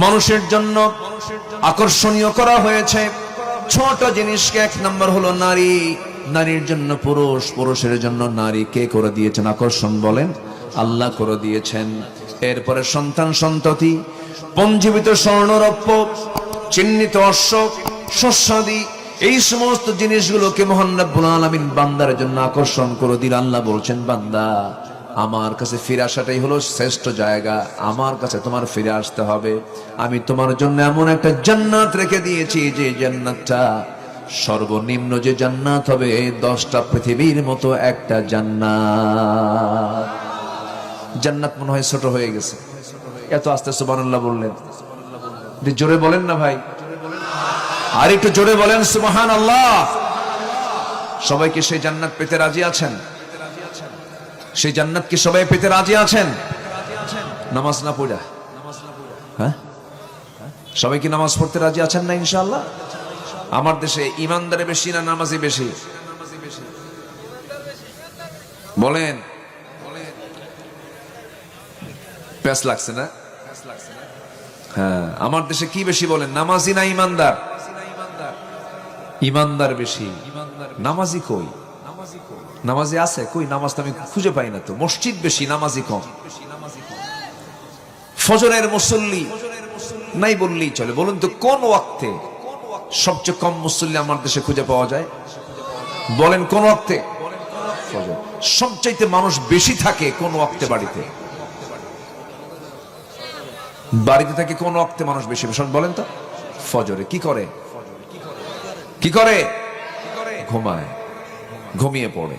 মানুষের জন্য আকর্ষণীয় করা হয়েছে ছোট জিনিসকে। এক নম্বর হলো নারী, নারীর জন্য পুরুষ, পুরুষের জন্য নারী। কে করে দিয়েছেন আকর্ষণ বলেন? আল্লাহ করে দিয়েছেন। এরপরে সন্তান সন্ততি, পঞ্জীবিত স্বর্ণরৌপ্য, চিহ্নিত অশ্ব, শস্যাদি, এই সমস্ত জিনিসগুলোকে মহান রব্বুল আলামিন বান্দার জন্য আকর্ষণ করে দিল। আল্লাহ বলছেন, বান্দা আমার কাছে ফিরে আসাটাই হলো শ্রেষ্ঠ জায়গা। আমার কাছে তোমার ফিরে আসতে হবে। আমি তোমার জন্য এমন একটা জান্নাত রেখে দিয়েছি, যে জান্নাতটা সর্বনিম্ন যে জান্নাত হবে 10টা পৃথিবীর মতো একটা জান্নাত। জান্নাত মনে হয় ছোট হয়ে গেছে, এত আস্তে সুবহানাল্লাহ বললেন। জোরে বলেন না ভাই, আর একটু জোরে বলেন সুবহানাল্লাহ। সবাই কি সেই জান্নাত পেতে রাজি আছেন? সেই জান্নাত কি সবাই পেতে রাজি আছেন? নামাজ না পড়া, হ্যাঁ, সবাই কি নামাজ পড়তে রাজি আছেন না? ইনশাআল্লাহ। আমার দেশে ইমানদারে বেশি না নামাজি বেশি? বলেন। প্যাস লাগছে না? হ্যাঁ, আমার দেশে কি বেশি বলেন, নামাজি না ইমানদার? ইমানদার বেশি। নামাজি কই? নামাজি আছে কই? নামাজ তো আমি খুঁজে পাই না তো। মসজিদ বেশি, নামাজি কম। ফজরের মুসল্লি নাই বললেই চলে। বলুন তো কোন ওয়াক্তে সবচেয়ে কম মুসল্লি আমার দেশে খুঁজে পাওয়া যায়? বলেন কোন ওয়াক্তে? ফজর। সবচাইতে মানুষ বেশি থাকে কোন ওয়াক্তে? বাড়িতে। বাড়িতে থাকে কোন ওয়াক্তে মানুষ বেশি? বলেন তো। ফজরে। কি করে? কি করে? ঘুমায়, ঘুমিয়ে পড়ে।